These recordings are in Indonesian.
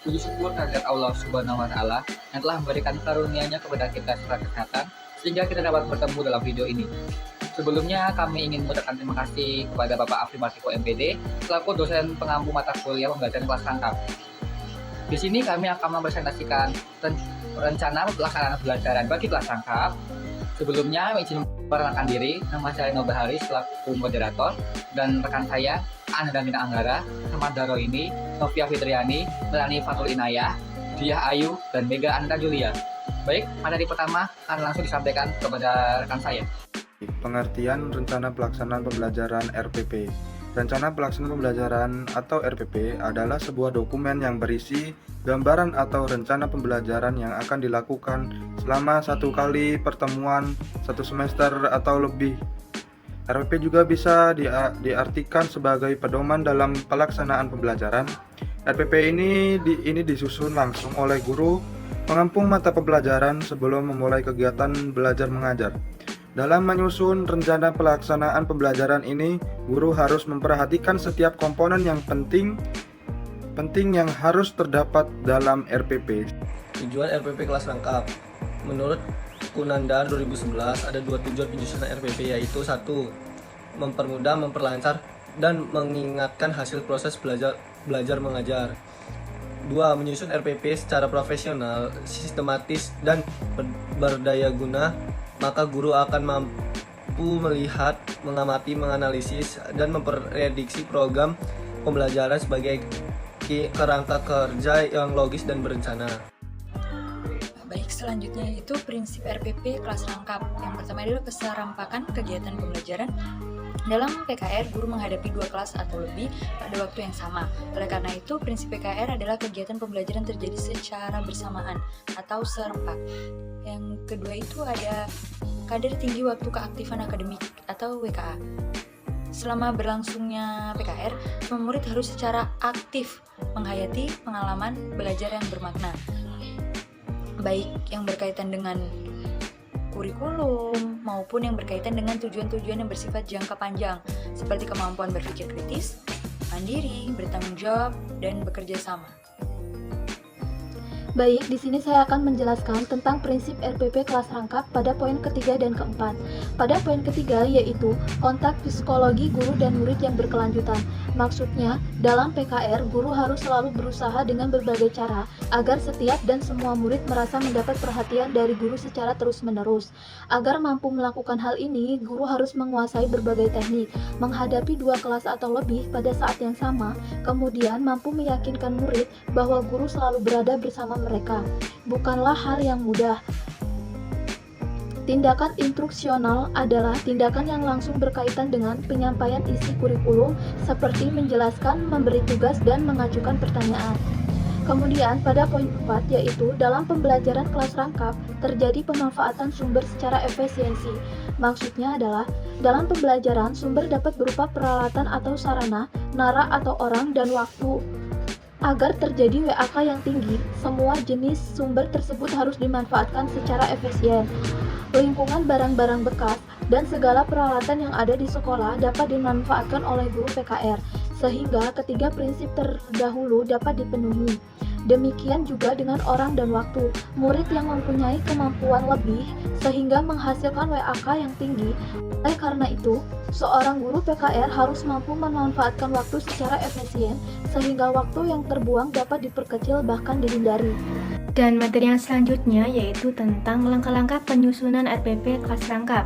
Puji syukur kehadirat Allah Subhanahu wa Ta'ala yang telah memberikan karunia-Nya kepada kita secara kesehatan sehingga kita dapat bertemu dalam video ini. Sebelumnya kami ingin mengucapkan terima kasih kepada Bapak Afri Martiko MPD selaku dosen pengampu mata kuliah pembelajaran kelas rangkap. Di sini kami akan mempresentasikan rencana pelaksanaan pembelajaran bagi kelas rangkap. Sebelumnya izin memperkenalkan diri, nama saya Noba Haris selaku moderator dan rekan saya Anandamina Anggara, Ahmad Daroini, Novia Fitriani, Melani Fatul Inayah, Diah Ayu, dan Mega Anta Julia. Baik, materi pertama akan langsung disampaikan kepada rekan saya. Pengertian Rencana Pelaksanaan Pembelajaran RPP. Rencana Pelaksanaan Pembelajaran atau RPP adalah sebuah dokumen yang berisi gambaran atau rencana pembelajaran yang akan dilakukan selama satu kali pertemuan satu semester atau lebih. RPP juga bisa diartikan sebagai pedoman dalam pelaksanaan pembelajaran. RPP ini disusun langsung oleh guru pengampu mata pembelajaran sebelum memulai kegiatan belajar mengajar. Dalam menyusun rencana pelaksanaan pembelajaran ini, guru harus memperhatikan setiap komponen yang penting yang harus terdapat dalam RPP. Tujuan RPP kelas rangkap. Menurut Kunandar 2011 ada dua tujuan penyusunan RPP, yaitu 1. Mempermudah, memperlancar, dan mengingatkan hasil proses belajar mengajar. 2. Menyusun RPP secara profesional, sistematis, dan berdaya guna, maka guru akan mampu melihat, mengamati, menganalisis, dan memprediksi program pembelajaran sebagai kerangka kerja yang logis dan berencana. Baik, selanjutnya itu prinsip RPP kelas rangkap. Yang pertama adalah keserampakan kegiatan pembelajaran. Dalam PKR, guru menghadapi 2 kelas atau lebih pada waktu yang sama. Oleh karena itu, prinsip PKR adalah kegiatan pembelajaran terjadi secara bersamaan atau serempak. Yang kedua itu ada kadar tinggi waktu keaktifan akademik atau WKA. Selama berlangsungnya PKR, semua murid harus secara aktif menghayati pengalaman belajar yang bermakna, baik yang berkaitan dengan kurikulum maupun yang berkaitan dengan tujuan-tujuan yang bersifat jangka panjang, seperti kemampuan berpikir kritis, mandiri, bertanggung jawab, dan bekerja sama. Baik, di sini saya akan menjelaskan tentang prinsip RPP kelas rangkap pada poin ketiga dan keempat. Pada poin ketiga yaitu kontak psikologi guru dan murid yang berkelanjutan. Maksudnya, dalam PKR, guru harus selalu berusaha dengan berbagai cara agar setiap dan semua murid merasa mendapat perhatian dari guru secara terus-menerus. Agar mampu melakukan hal ini, guru harus menguasai berbagai teknik, menghadapi 2 kelas atau lebih pada saat yang sama, kemudian mampu meyakinkan murid bahwa guru selalu berada bersama mereka. Bukanlah hal yang mudah. Tindakan instruksional adalah tindakan yang langsung berkaitan dengan penyampaian isi kurikulum seperti menjelaskan, memberi tugas, dan mengajukan pertanyaan. Kemudian pada poin 4 yaitu dalam pembelajaran kelas rangkap terjadi pemanfaatan sumber secara efisiensi. Maksudnya adalah dalam pembelajaran sumber dapat berupa peralatan atau sarana, nara atau orang, dan waktu. Agar terjadi WAK yang tinggi, semua jenis sumber tersebut harus dimanfaatkan secara efisien. Lingkungan barang-barang bekas dan segala peralatan yang ada di sekolah dapat dimanfaatkan oleh guru PKR, sehingga ketiga prinsip terdahulu dapat dipenuhi. Demikian juga dengan orang dan waktu. Murid yang mempunyai kemampuan lebih sehingga menghasilkan WAK yang tinggi. Oleh karena itu, seorang guru PKR harus mampu memanfaatkan waktu secara efisien sehingga waktu yang terbuang dapat diperkecil bahkan dihindari. Dan materi yang selanjutnya yaitu tentang langkah-langkah penyusunan RPP kelas rangkap.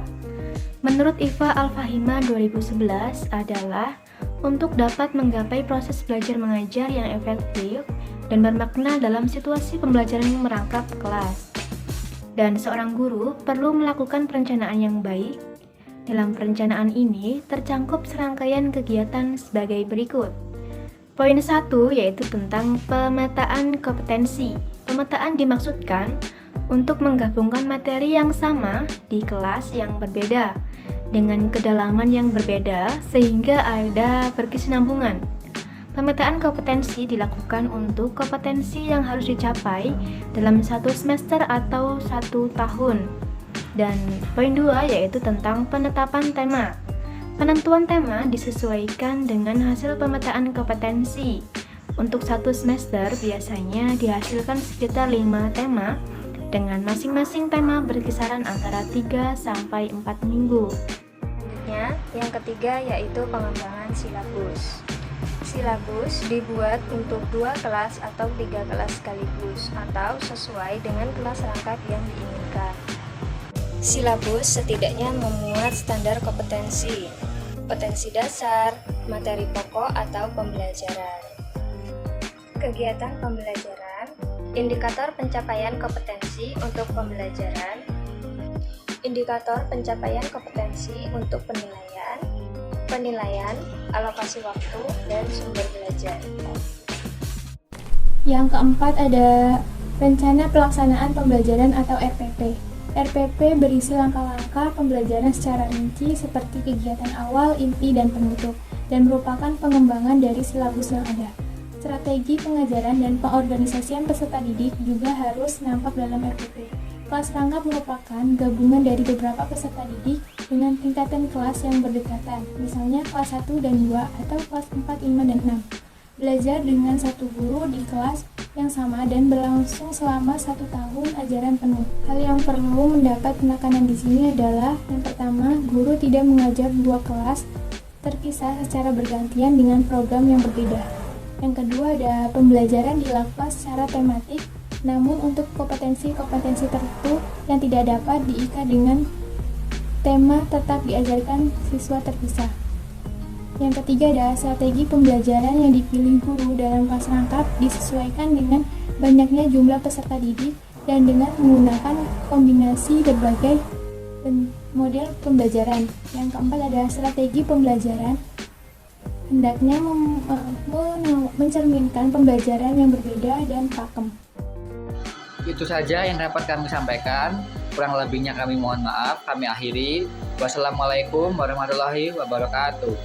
Menurut Iva Al-Fahima 2011 adalah untuk dapat menggapai proses belajar mengajar yang efektif dan bermakna dalam situasi pembelajaran yang merangkap kelas. Dan seorang guru perlu melakukan perencanaan yang baik. Dalam perencanaan ini tercangkup serangkaian kegiatan sebagai berikut. Poin 1 yaitu tentang pemetaan kompetensi. Pemetaan dimaksudkan untuk menggabungkan materi yang sama di kelas yang berbeda dengan kedalaman yang berbeda sehingga ada berkesinambungan. Pemetaan kompetensi dilakukan untuk kompetensi yang harus dicapai dalam 1 semester atau 1 tahun. Dan poin 2 yaitu tentang penetapan tema. Penentuan tema disesuaikan dengan hasil pemetaan kompetensi. Untuk satu semester biasanya dihasilkan sekitar 5 tema dengan masing-masing tema berkisaran antara 3 sampai 4 minggu. Selanjutnya, yang ketiga yaitu pengembangan silabus. Silabus dibuat untuk 2 kelas atau 3 kelas sekaligus atau sesuai dengan kelas rangkap yang diinginkan. Silabus setidaknya memuat standar kompetensi, potensi dasar, materi pokok atau pembelajaran. Kegiatan pembelajaran, indikator pencapaian kompetensi untuk pembelajaran, indikator pencapaian kompetensi untuk penilaian, alokasi waktu, dan sumber belajar. Yang keempat ada rencana pelaksanaan pembelajaran atau RPP. RPP berisi langkah-langkah pembelajaran secara rinci seperti kegiatan awal, inti, dan penutup, dan merupakan pengembangan dari silabus yang ada. Strategi pengajaran dan pengorganisasian peserta didik juga harus nampak dalam RPP. Kelas rangkap merupakan gabungan dari beberapa peserta didik dengan tingkatan kelas yang berdekatan, misalnya kelas 1 dan 2 atau kelas 4, 5, dan 6. Belajar dengan satu guru di kelas yang sama dan berlangsung selama 1 tahun ajaran penuh. Hal yang perlu mendapat penekanan di sini adalah yang pertama, guru tidak mengajar 2 kelas terpisah secara bergantian dengan program yang berbeda. Yang kedua ada pembelajaran dilakukan secara tematik, namun untuk kompetensi-kompetensi tertentu yang tidak dapat diikat dengan tema tetap diajarkan siswa terpisah. Yang ketiga ada strategi pembelajaran yang dipilih guru dalam kelas rangkap disesuaikan dengan banyaknya jumlah peserta didik dan dengan menggunakan kombinasi berbagai model pembelajaran. Yang keempat ada strategi pembelajaran hendaknya mencerminkan pembelajaran yang berbeda dan pakem. Itu saja yang dapat kami sampaikan. Kurang lebihnya kami mohon maaf. Kami akhiri. Wassalamualaikum warahmatullahi wabarakatuh.